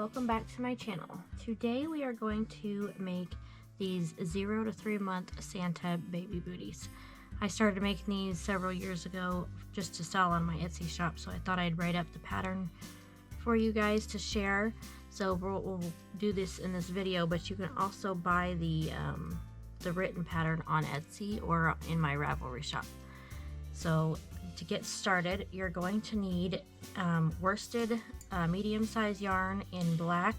welcome back to my channel. Today we are going to make these 0 to 3 month Santa baby booties. I started making these several years ago just to sell on my Etsy shop, so I thought I'd write up the pattern for you guys to share. So we'll do this in this video, but you can also buy the written pattern on Etsy or in my Ravelry shop. So to get started, you're going to need worsted medium-sized yarn in black,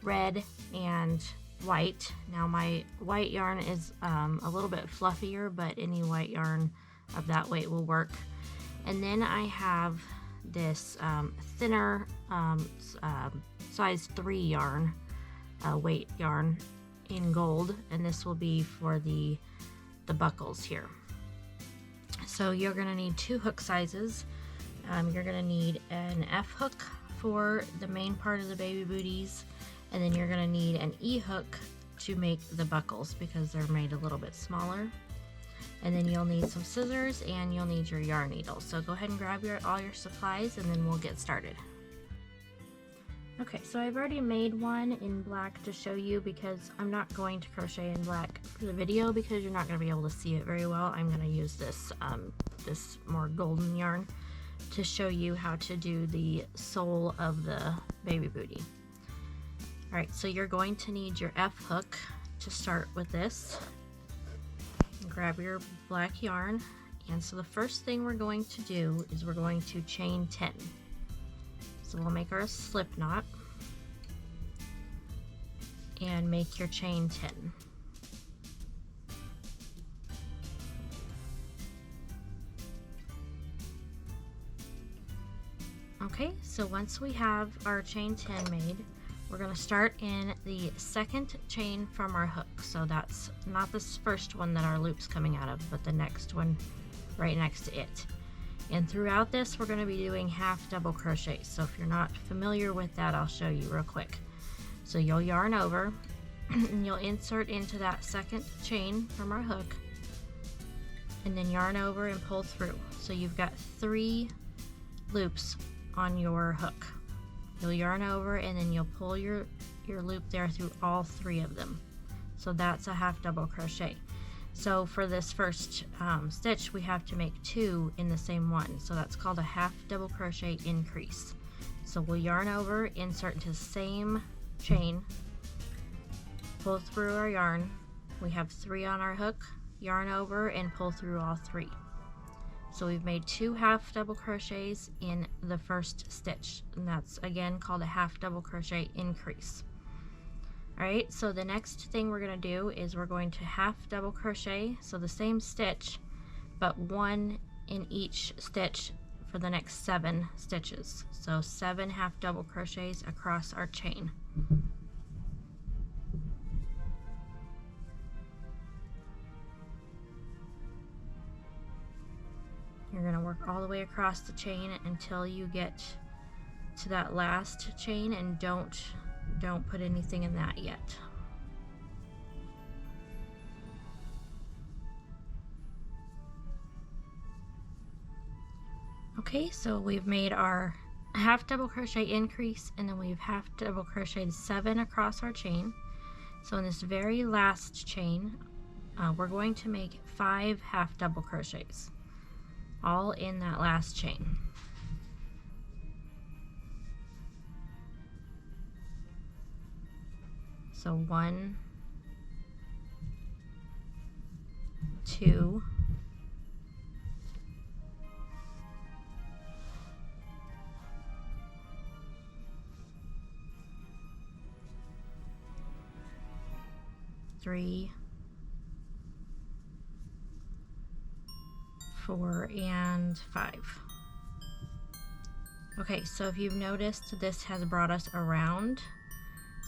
red, and white. Now my white yarn is a little bit fluffier, but any white yarn of that weight will work. And then I have this thinner size 3 yarn, weight yarn in gold, and this will be for the buckles here. So you're going to need 2 hook sizes. You're going to need an F hook for the main part of the baby booties, and then you're going to need an E hook to make the buckles because they're made a little bit smaller. And then you'll need some scissors and you'll need your yarn needle. So go ahead and grab all your supplies and then we'll get started. Okay, so I've already made one in black to show you because I'm not going to crochet in black for the video because you're not going to be able to see it very well. I'm going to use this this more golden yarn to show you how to do the sole of the baby booty. Alright, so you're going to need your F hook to start with this. Grab your black yarn, and so the first thing we're going to do is we're going to chain 10. So we'll make our slip knot and make your chain 10. Okay, so once we have our chain 10 made, we're going to start in the second chain from our hook. So that's not this first one that our loop's coming out of, but the next one right next to it. And throughout this, we're going to be doing half double crochets. So if you're not familiar with that, I'll show you real quick. So you'll yarn over and you'll insert into that second chain from our hook, and then yarn over and pull through. So you've got 3 loops on your hook. You'll yarn over and then you'll pull your loop there through all 3 of them. So that's a half double crochet. So for this first stitch, we have to make 2 in the same one. So that's called a half double crochet increase. So we'll yarn over, insert into the same chain, pull through our yarn. We have 3 on our hook, yarn over and pull through all 3. So we've made 2 half double crochets in the first stitch, and that's again called a half double crochet increase. Alright, so the next thing we're going to do is we're going to half double crochet, so the same stitch, but 1 in each stitch for the next 7 stitches. So 7 half double crochets across our chain. You're going to work all the way across the chain until you get to that last chain, and don't put anything in that yet. Okay, so we've made our half double crochet increase, and then we've half double crocheted 7 across our chain. So in this very last chain, we're going to make 5 half double crochets, all in that last chain. So 1, 2, 3, 4, and 5. Okay, so if you've noticed, this has brought us around.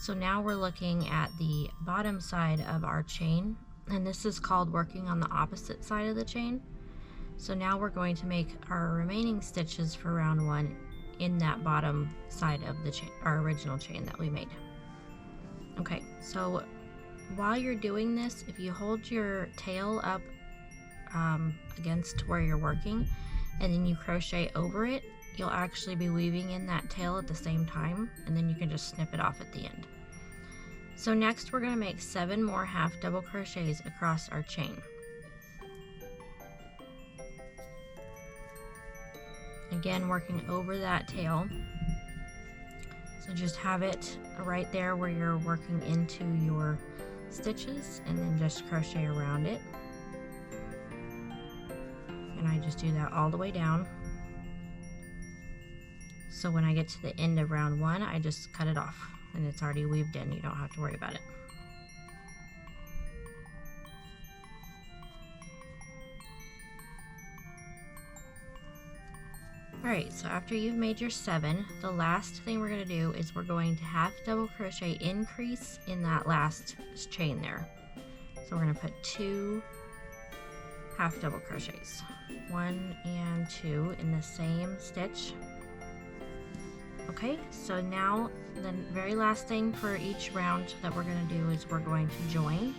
So now we're looking at the bottom side of our chain, and this is called working on the opposite side of the chain. So now we're going to make our remaining stitches for round 1 in that bottom side of the chain, our original chain that we made. Okay, so while you're doing this, if you hold your tail up against where you're working, and then you crochet over it, you'll actually be weaving in that tail at the same time, and then you can just snip it off at the end. So next we're going to make 7 more half double crochets across our chain. Again, working over that tail. So just have it right there where you're working into your stitches, and then just crochet around it. And I just do that all the way down. So when I get to the end of round 1, I just cut it off, and it's already weaved in. You don't have to worry about it. Alright, so after you've made your 7, the last thing we're going to do is we're going to half double crochet increase in that last chain there. So we're going to put 2 half double crochets, 1 and 2 in the same stitch. Okay, so now the very last thing for each round that we're going to do is we're going to join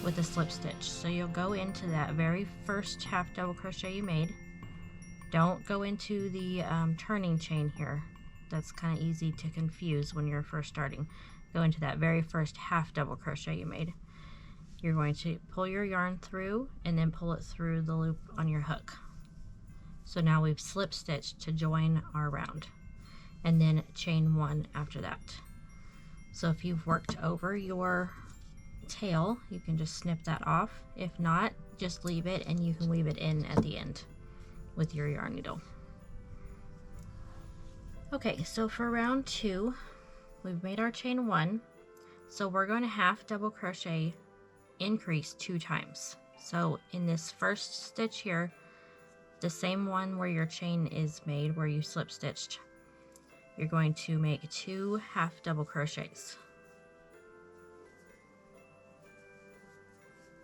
with a slip stitch. So you'll go into that very first half double crochet you made. Don't go into the turning chain here. That's kind of easy to confuse when you're first starting. Go into that very first half double crochet you made. You're going to pull your yarn through and then pull it through the loop on your hook. So now we've slip stitched to join our round, and then chain 1 after that. So if you've worked over your tail, you can just snip that off. If not, just leave it and you can weave it in at the end with your yarn needle. Okay, so for round 2, we've made our chain 1, so we're going to half double crochet increase 2 times. So in this first stitch here, the same one where your chain is made, where you slip stitched, you're going to make 2 half double crochets,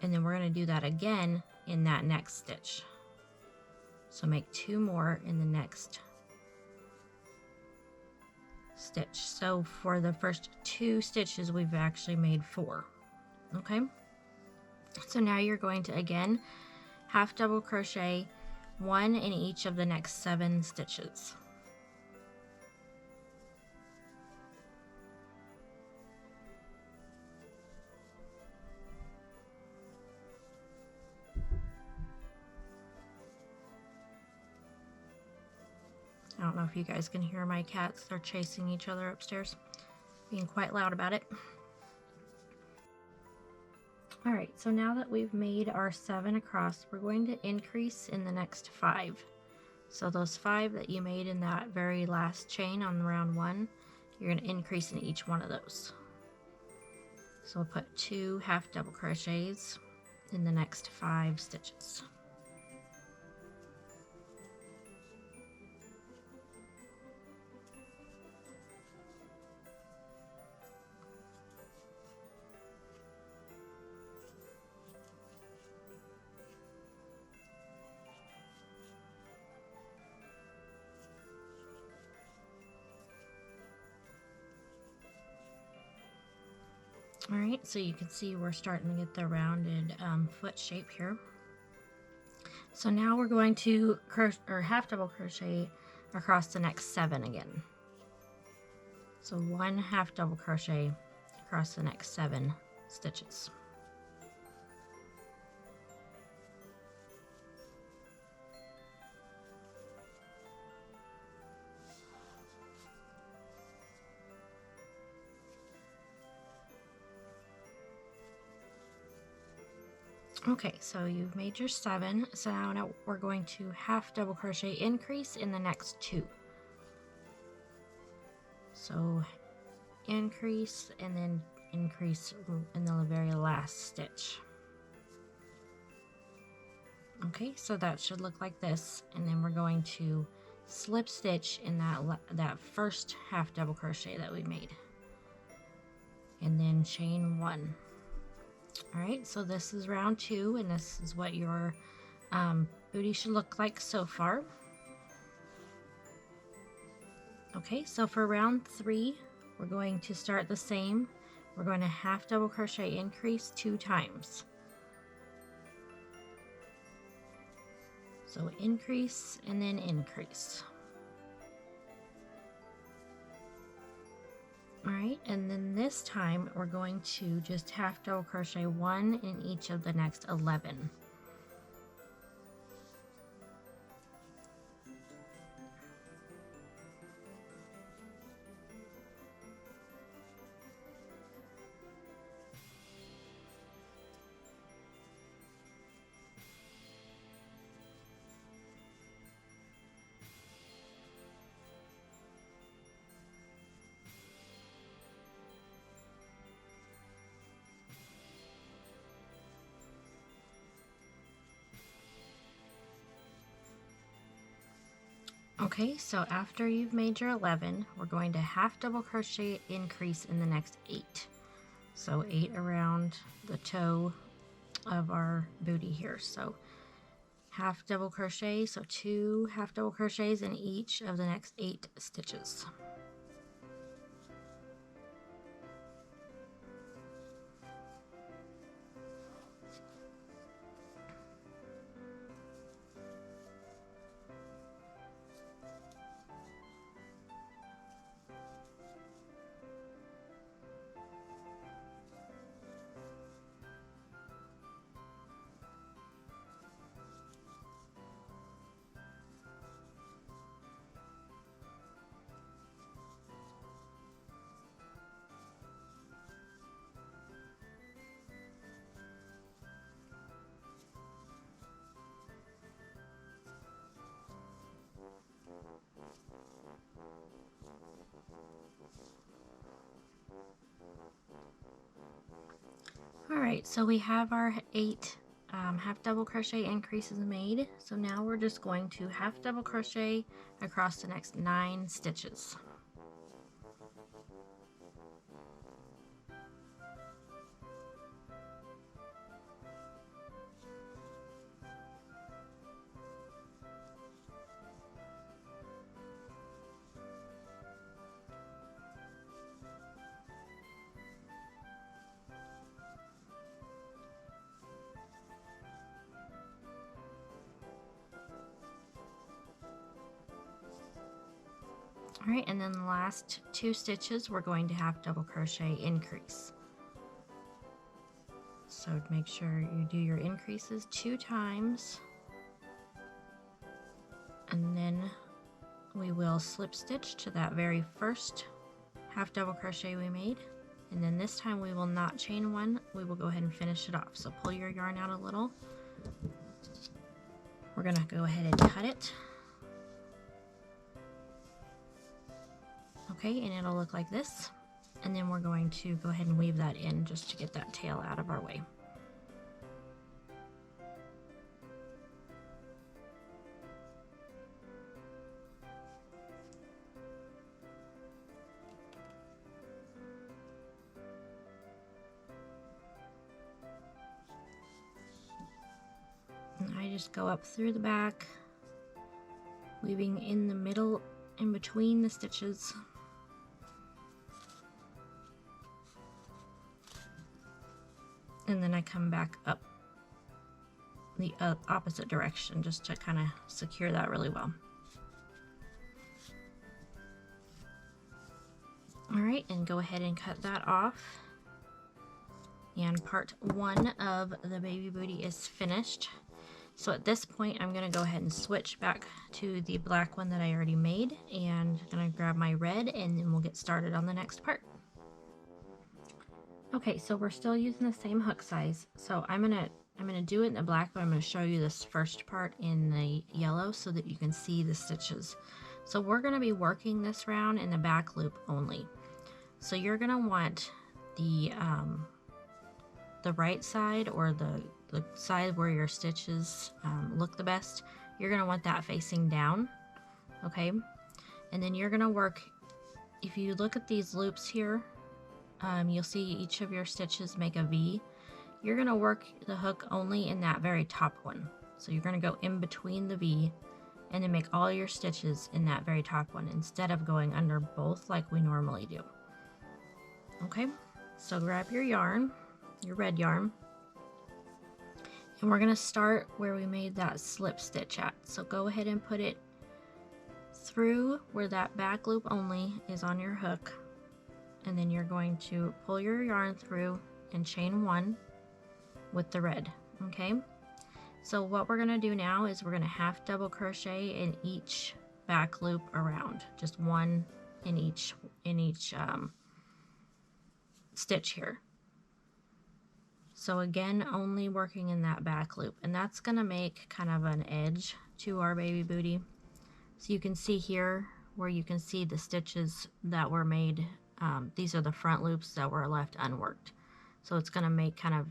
and then we're going to do that again in that next stitch. So make 2 more in the next stitch. So for the first 2 stitches, we've actually made 4. Okay, so now you're going to again half double crochet 1 in each of the next 7 stitches. I don't know if you guys can hear my cats. They're chasing each other upstairs, being quite loud about it. Alright, so now that we've made our 7 across, we're going to increase in the next 5. So those 5 that you made in that very last chain on round 1, you're going to increase in each one of those. So we'll put 2 half double crochets in the next 5 stitches. Alright, so you can see we're starting to get the rounded foot shape here. So now we're going to half double crochet across the next 7 again. So 1 half double crochet across the next 7 stitches. Okay, so you've made your 7, so now we're going to half double crochet increase in the next 2. So increase and then increase in the very last stitch. Okay, so that should look like this, and then we're going to slip stitch in that first half double crochet that we made, and then chain 1. Alright, so this is round 2, and this is what your booty should look like so far. Okay, so for round 3, we're going to start the same. We're going to half double crochet increase 2 times. So increase and then increase. All right, and then this time we're going to just half double crochet 1 in each of the next 11. Okay, so after you've made your 11, we're going to half double crochet increase in the next 8. So 8 around the toe of our booty here. So half double crochet, so 2 half double crochets in each of the next 8 stitches. Alright, so we have our 8 half double crochet increases made. So now we're just going to half double crochet across the next 9 stitches. Alright, and then the last 2 stitches we're going to half double crochet increase. So make sure you do your increases 2 times, and then we will slip stitch to that very first half double crochet we made, and then this time we will not chain 1, we will go ahead and finish it off. So pull your yarn out a little. We're going to go ahead and cut it. Okay, and it'll look like this. And then we're going to go ahead and weave that in just to get that tail out of our way. And I just go up through the back, weaving in the middle in between the stitches. And then I come back up the opposite direction just to kind of secure that really well. Alright, and go ahead and cut that off. And part 1 of the baby booty is finished. So at this point I'm going to go ahead and switch back to the black one that I already made, and I'm going to grab my red, and then we'll get started on the next part. Okay, so we're still using the same hook size. So I'm gonna do it in the black, but I'm gonna show you this first part in the yellow so that you can see the stitches. So we're gonna be working this round in the back loop only. So you're gonna want the right side, or the side where your stitches look the best. You're gonna want that facing down, okay? And then you're gonna work, if you look at these loops here, you'll see each of your stitches make a V. You're going to work the hook only in that very top one. So you're going to go in between the V and then make all your stitches in that very top one instead of going under both like we normally do. Okay, so grab your yarn, your red yarn, and we're going to start where we made that slip stitch at. So go ahead and put it through where that back loop only is on your hook, and then you're going to pull your yarn through and chain 1 with the red. Okay, so what we're going to do now is we're going to half double crochet in each back loop around, just 1 in each stitch here. So again, only working in that back loop, and that's going to make kind of an edge to our baby booty. So you can see here where you can see the stitches that were made. These are the front loops that were left unworked. So it's going to make kind of,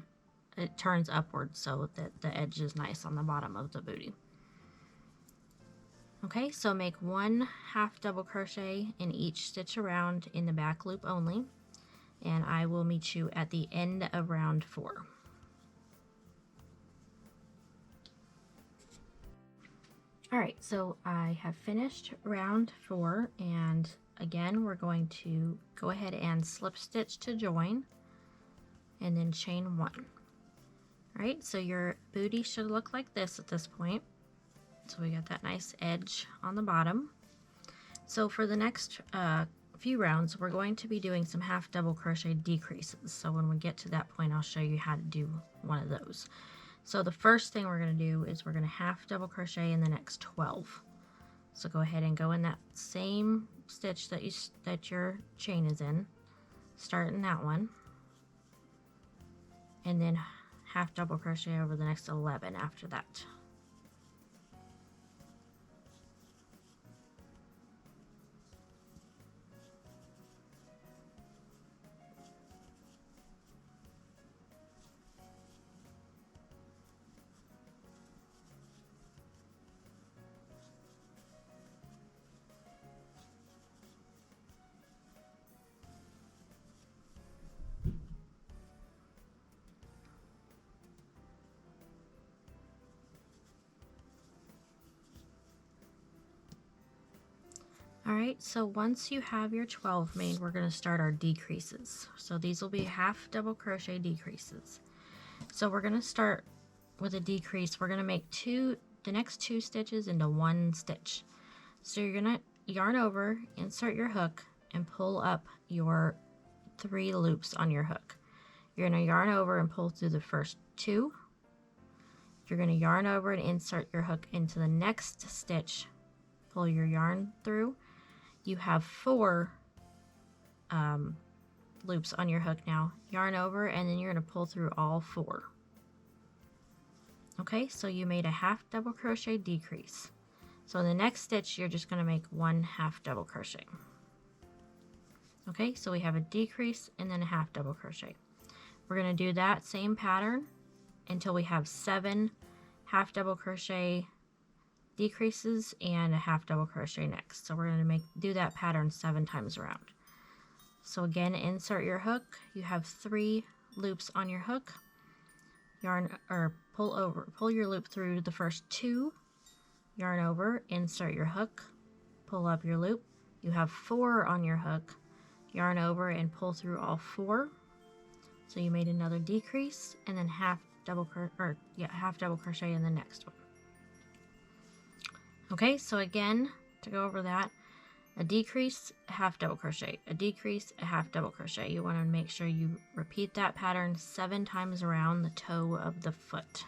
it turns upward so that the edge is nice on the bottom of the booty. Okay, so make 1 half double crochet in each stitch around in the back loop only, and I will meet you at the end of round 4. Alright, so I have finished round 4, and again we're going to go ahead and slip stitch to join and then chain 1. Alright, so your booty should look like this at this point. So we got that nice edge on the bottom. So for the next few rounds, we're going to be doing some half double crochet decreases. So when we get to that point, I'll show you how to do one of those. So the first thing we're going to do is we're going to half double crochet in the next 12. So go ahead and go in that same stitch that your chain is in, start in that one, and then half double crochet over the next 11 after that. Alright, so once you have your 12 made, we're going to start our decreases. So these will be half double crochet decreases. So we're going to start with a decrease. We're going to make the next 2 stitches into 1 stitch. So you're going to yarn over, insert your hook, and pull up your 3 loops on your hook. You're going to yarn over and pull through the first 2. You're going to yarn over and insert your hook into the next stitch, pull your yarn through. You have 4 loops on your hook now. Yarn over, and then you're going to pull through all 4. Okay, so you made a half double crochet decrease. So in the next stitch, you're just going to make 1 half double crochet. Okay, so we have a decrease and then a half double crochet. We're going to do that same pattern until we have 7 half double crochet decreases and a half double crochet next. So we're going to do that pattern 7 times around. So again, insert your hook. You have 3 loops on your hook. Yarn or pull your loop through the first 2. Yarn over, insert your hook, pull up your loop. You have 4 on your hook. Yarn over and pull through all 4. So you made another decrease and then half double crochet in the next one. Okay, so again, to go over that, a decrease, a half double crochet, a decrease, a half double crochet. You want to make sure you repeat that pattern 7 times around the toe of the foot.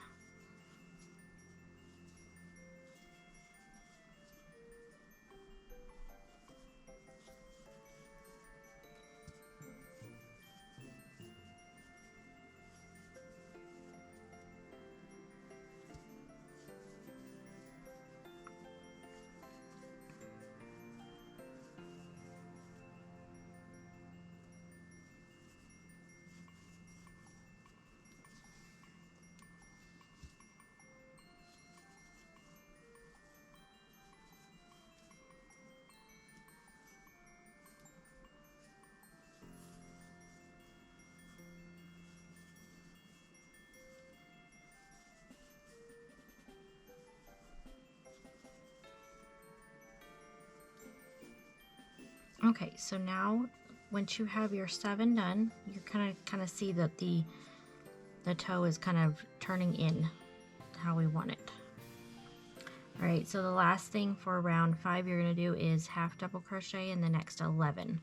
Okay, so now once you have your 7 done, you're kind of see that the toe is kind of turning in how we want it. All right, so the last thing for round 5 you're going to do is half double crochet in the next 11.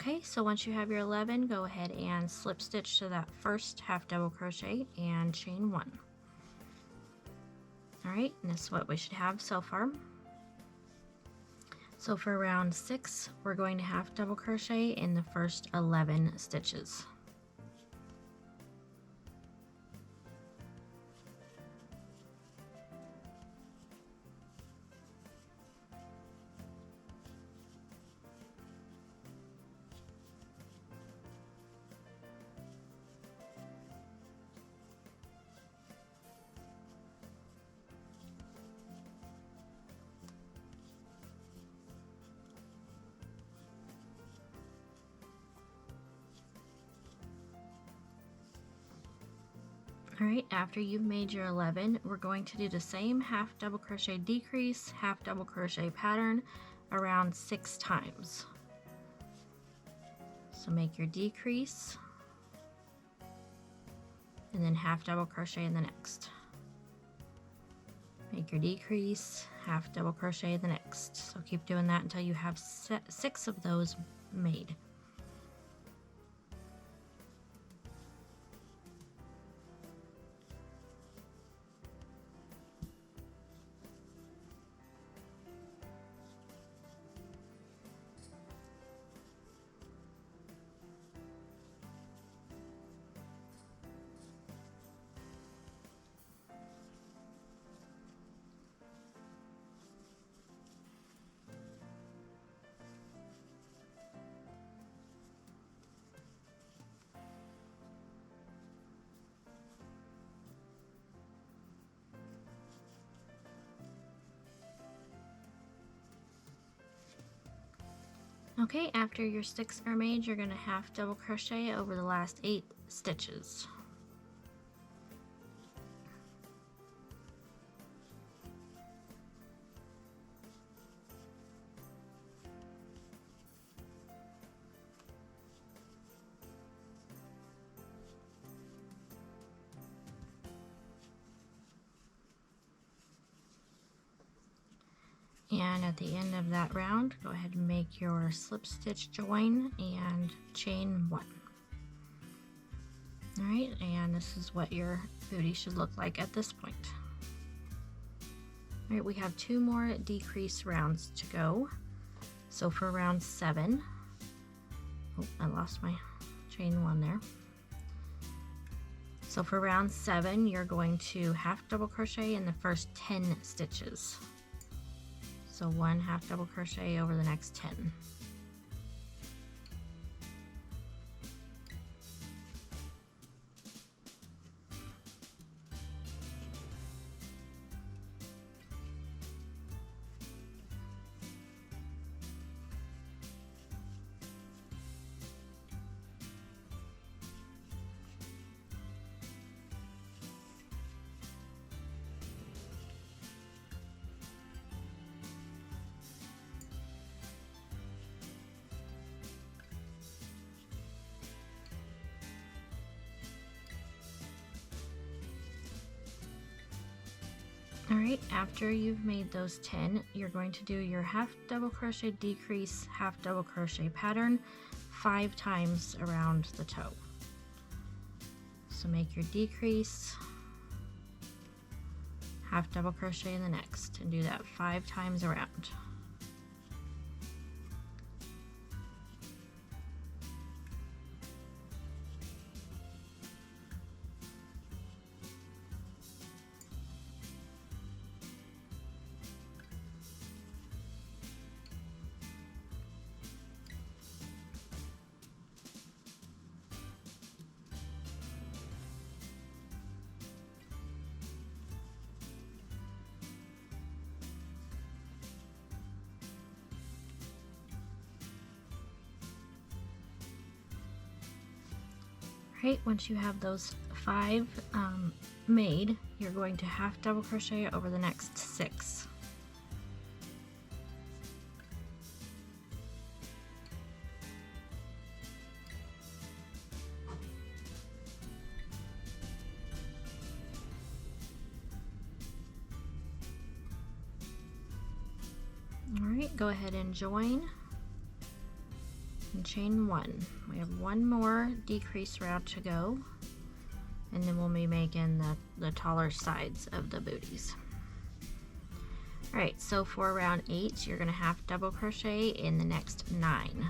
Okay, so once you have your 11, go ahead and slip stitch to that first half double crochet and chain 1. All right, and this is what we should have so far. So for round 6, we're going to half double crochet in the first 11 stitches. Alright, after you've made your 11, we're going to do the same half double crochet decrease, half double crochet pattern around 6 times. So make your decrease, and then half double crochet in the next. Make your decrease, half double crochet in the next. So keep doing that until you have 6 of those made. Okay, after your 6 are made, you're going to half double crochet over the last 8 stitches. And at the end of that round, go ahead and make your slip stitch join and chain 1. Alright, and this is what your booty should look like at this point. Alright, we have 2 more decrease rounds to go. So for round 7, oh, I lost my chain 1 there. So for round 7, you're going to half double crochet in the first 10 stitches. So 1 half double crochet over the next 10. Alright, after you've made those 10, you're going to do your half double crochet decrease, half double crochet pattern 5 times around the toe. So make your decrease, half double crochet in the next, and do that 5 times around. Right, once you have those 5 made, you're going to half double crochet over the next 6. Alright, go ahead and join. and chain 1. We have one more decrease round to go, and then we'll be making the taller sides of the booties. Alright, so for round 8, you're going to half double crochet in the next 9.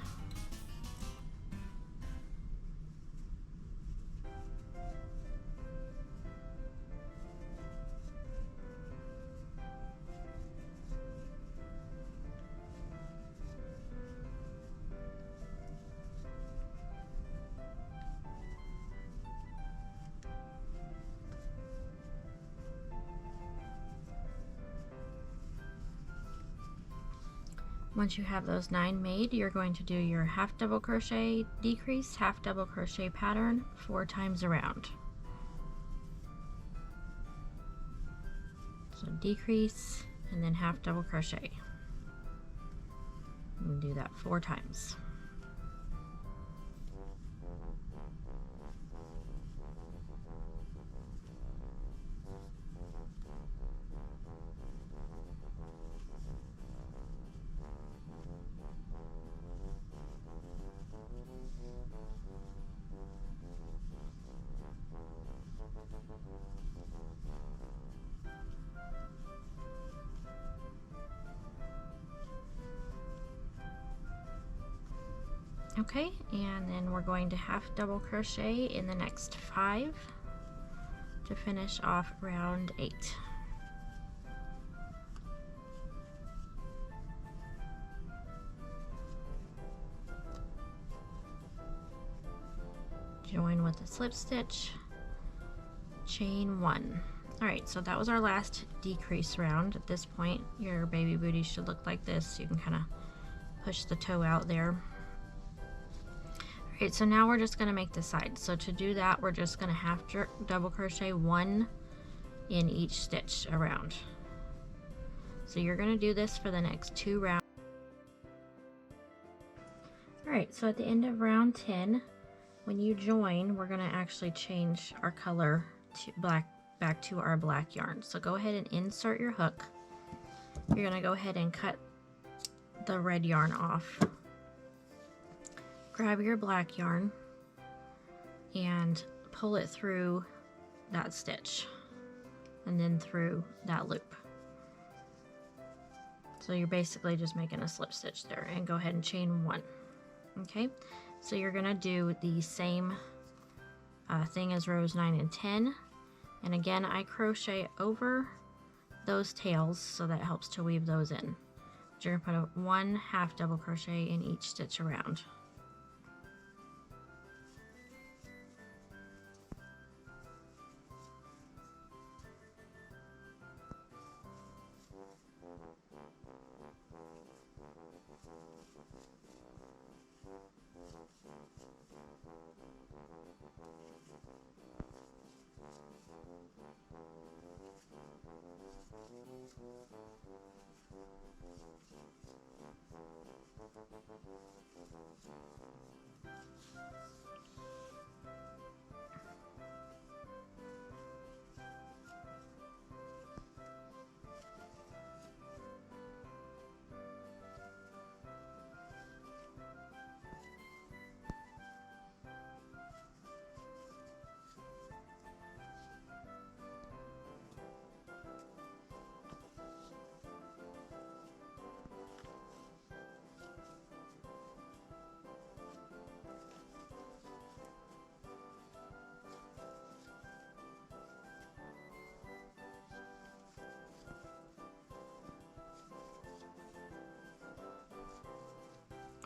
Once you have those 9 made, you're going to do your half double crochet decrease, half double crochet pattern 4 times around. So decrease and then half double crochet. And do that 4 times. Okay, and then we're going to half double crochet in the next 5 to finish off round 8. Join with a slip stitch, chain 1. Alright, so that was our last decrease round. At this point, your baby booty should look like this. You can kind of push the toe out there. Alright, so now we're just going to make the sides. So to do that, we're just going to half double crochet 1 in each stitch around. So you're going to do this for the next 2 rounds. Alright, so at the end of round 10, when you join, we're going to actually change our color to back to our black yarn. So go ahead and insert your hook. You're going to go ahead and cut the red yarn off. Grab your black yarn and pull it through that stitch and then through that loop. So you're basically just making a slip stitch there, and go ahead and chain 1. Okay, so you're gonna do the same thing as rows 9 and 10, and again I crochet over those tails, so that helps to weave those in. But you're gonna put 1 half double crochet in each stitch around.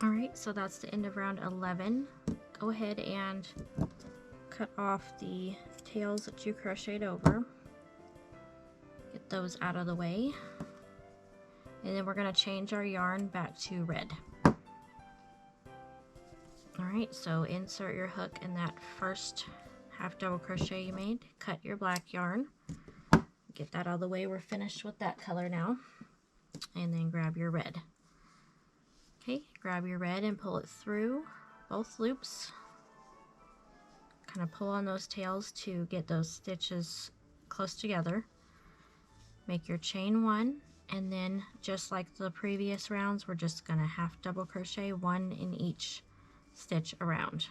Alright, so that's the end of round 11. Go ahead and cut off the tails that you crocheted over. Get those out of the way. And then we're going to change our yarn back to red. Alright, so insert your hook in that first half double crochet you made. Cut your black yarn. Get that out of the way. We're finished with that color now. And then grab your red. Okay, grab your red and pull it through both loops. Kind of pull on those tails to get those stitches close together. Make your chain 1, and then just like the previous rounds, we're just going to half double crochet 1 in each stitch around.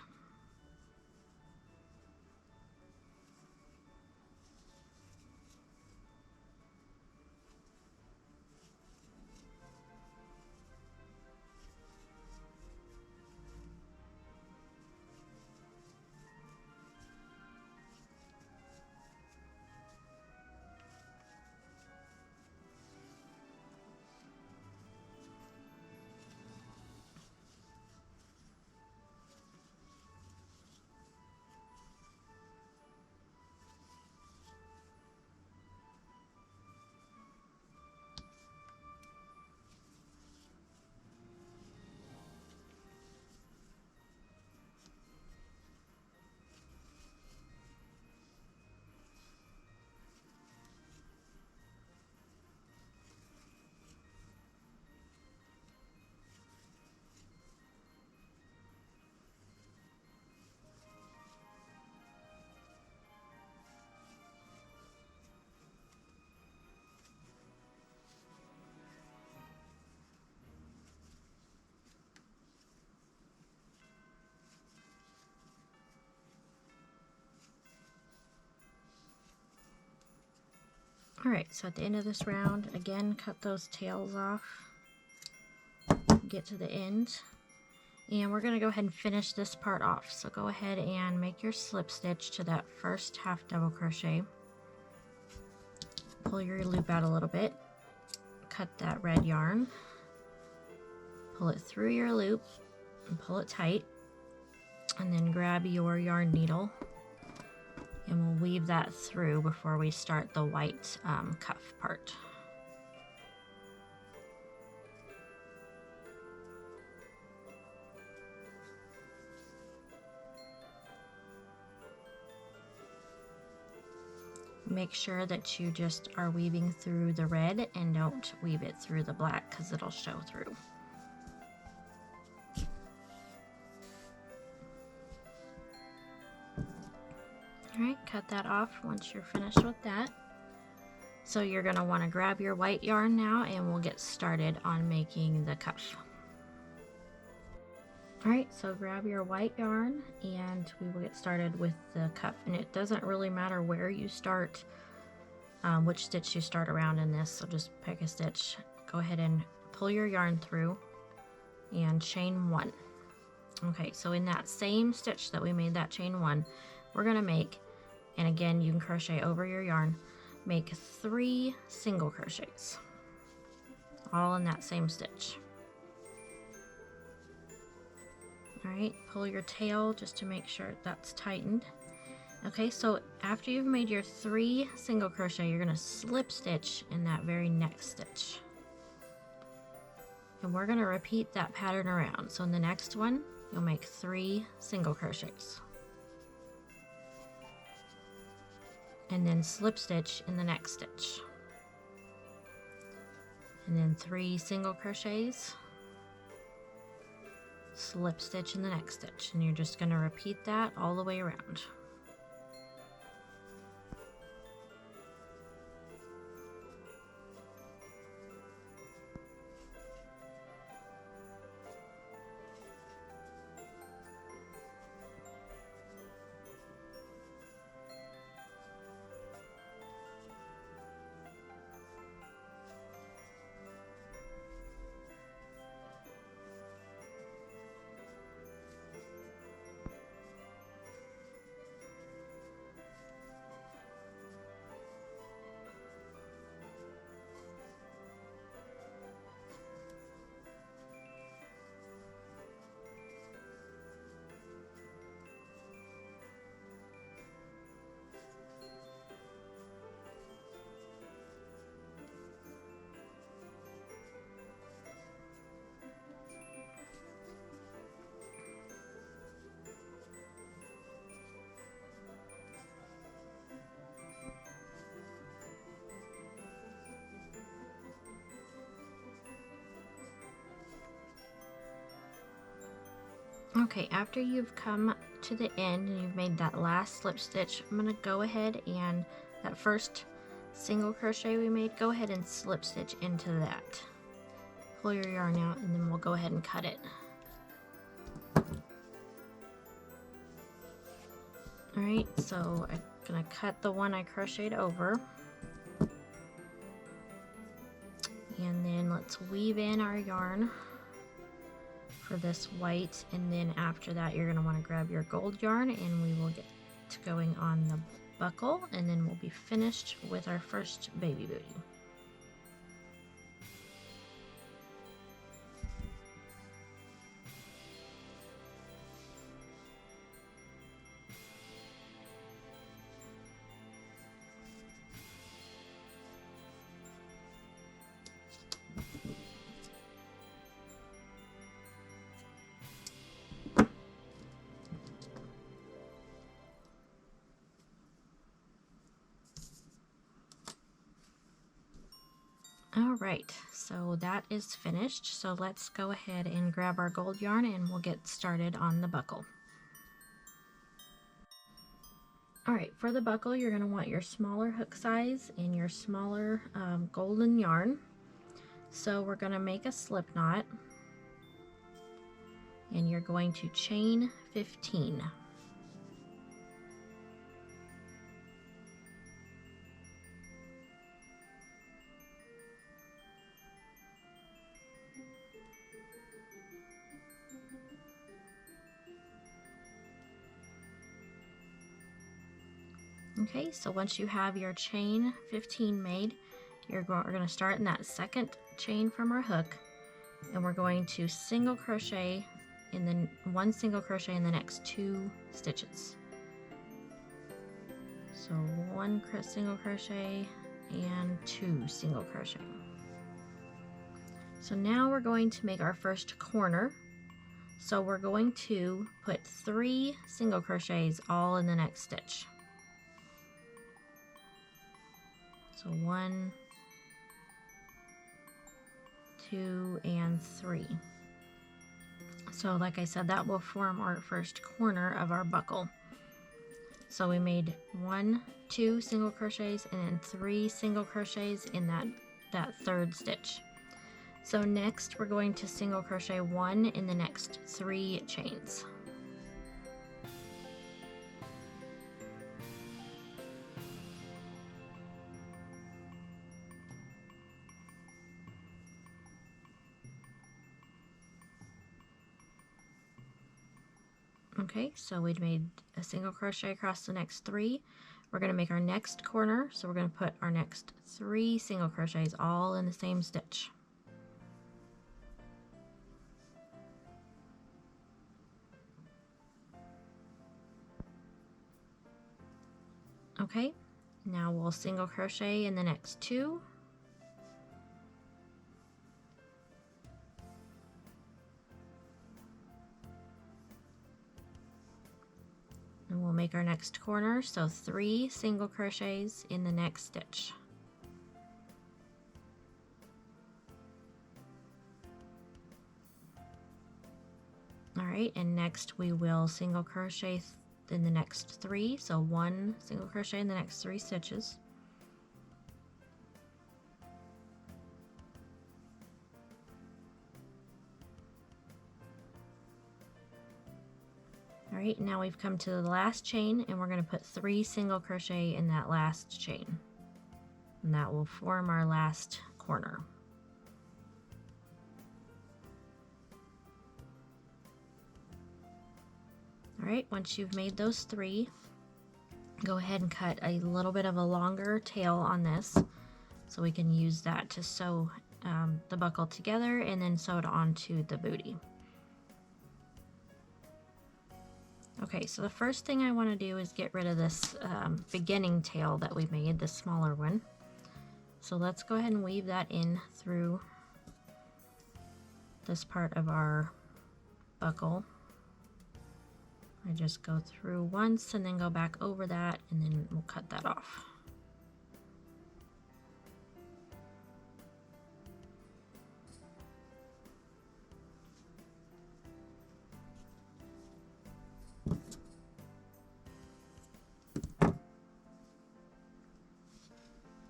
Alright, so at the end of this round, again, cut those tails off, get to the end, and we're going to go ahead and finish this part off. So go ahead and make your slip stitch to that first half double crochet. Pull your loop out a little bit, cut that red yarn, pull it through your loop, and pull it tight, and then grab your yarn needle, and we'll weave that through before we start the white cuff part. Make sure that you just are weaving through the red and don't weave it through the black because it'll show through. Alright, cut that off once you're finished with that. So you're going to want to grab your white yarn now and we'll get started on making the cuff. Alright, so grab your white yarn and we will get started with the cuff. And it doesn't really matter where you start, which stitch you start around in this, so just pick a stitch. Go ahead and pull your yarn through and chain 1. Okay, so in that same stitch that we made that chain 1, we're going to make, and again you can crochet over your yarn, make 3 single crochets, all in that same stitch. Alright, pull your tail just to make sure that's tightened. Okay, so after you've made your 3 single crochet, you're going to slip stitch in that very next stitch. And we're going to repeat that pattern around. So in the next one, you'll make 3 single crochets. And then slip stitch in the next stitch. And then 3 single crochets, slip stitch in the next stitch, and you're just going to repeat that all the way around. Okay, after you've come to the end and you've made that last slip stitch, I'm going to go ahead and that first single crochet we made, go ahead and slip stitch into that. Pull your yarn out and then we'll go ahead and cut it. Alright, so I'm gonna cut the one I crocheted over. And then let's weave in our yarn for this white, and then after that you're going to want to grab your gold yarn and we will get going on the buckle, and then we'll be finished with our first baby booty. Alright, so that is finished. So let's go ahead and grab our gold yarn and we'll get started on the buckle. Alright, for the buckle you're going to want your smaller hook size and your smaller golden yarn. So we're going to make a slip knot and you're going to chain 15. Okay, so once you have your chain 15 made, we're going to start in that second chain from our hook, and we're going to single crochet in the one single crochet in the next 2 stitches. So 1 single crochet and 2 single crochet. So now we're going to make our first corner. So we're going to put 3 single crochets all in the next stitch. So 1, 2, and 3. So like I said, that will form our first corner of our buckle. So we made 1, 2 single crochets and then 3 single crochets in that third stitch. So next we're going to single crochet 1 in the next 3 chains. Okay, so we made a single crochet across the next 3. We're going to make our next corner, so we're going to put our next 3 single crochets all in the same stitch. Okay, now we'll single crochet in the next 2. And we'll make our next corner, so 3 single crochets in the next stitch. Alright, and next we will single crochet in the next 3, so 1 single crochet in the next 3 stitches. Alright, now we've come to the last chain and we're going to put 3 single crochet in that last chain. And that will form our last corner. Alright, once you've made those 3, go ahead and cut a little bit of a longer tail on this so we can use that to sew the buckle together and then sew it onto the booty. Okay, so the first thing I want to do is get rid of this beginning tail that we made, the smaller one. So let's go ahead and weave that in through this part of our buckle. I just go through once and then go back over that, and then we'll cut that off.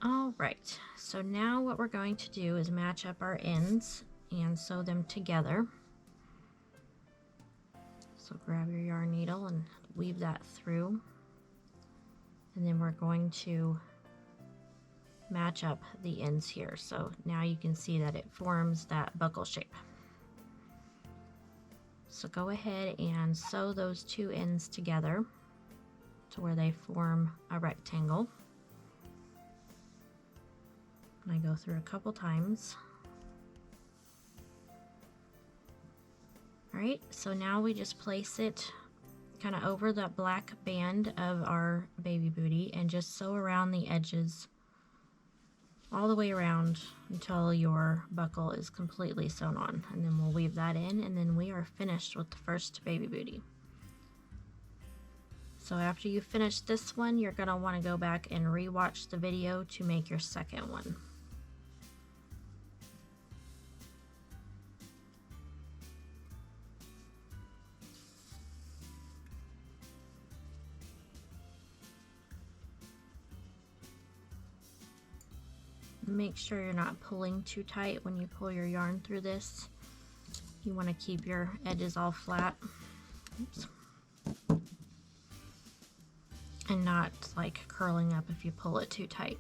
Alright, so now what we're going to do is match up our ends and sew them together. So grab your yarn needle and weave that through. And then we're going to match up the ends here. So now you can see that it forms that buckle shape. So go ahead and sew those two ends together to where they form a rectangle. And I go through a couple times. Alright, so now we just place it kind of over the black band of our baby booty and just sew around the edges all the way around until your buckle is completely sewn on, and then we'll weave that in, and then we are finished with the first baby booty. So after you finish this one, you're going to want to go back and re-watch the video to make your second one. Make sure you're not pulling too tight when you pull your yarn through this. You want to keep your edges all flat. Oops. And not like curling up if you pull it too tight.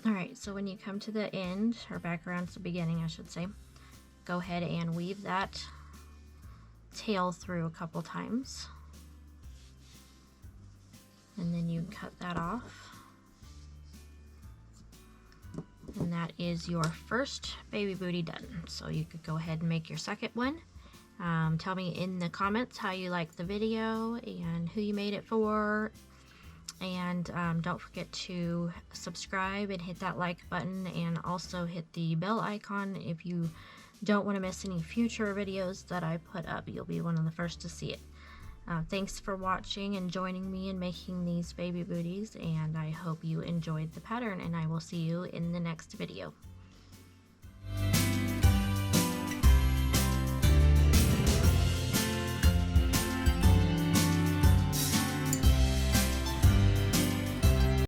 Alright, so when you come to the end, or back around to the beginning I should say, go ahead and weave that tail through a couple times. And then you cut that off. And that is your first baby booty done. So you could go ahead and make your second one. Tell me in the comments how you liked the video and who you made it for. And don't forget to subscribe and hit that like button, and also hit the bell icon if you don't want to miss any future videos that I put up. You'll be one of the first to see it. Thanks for watching and joining me in making these baby booties, and I hope you enjoyed the pattern, and I will see you in the next video.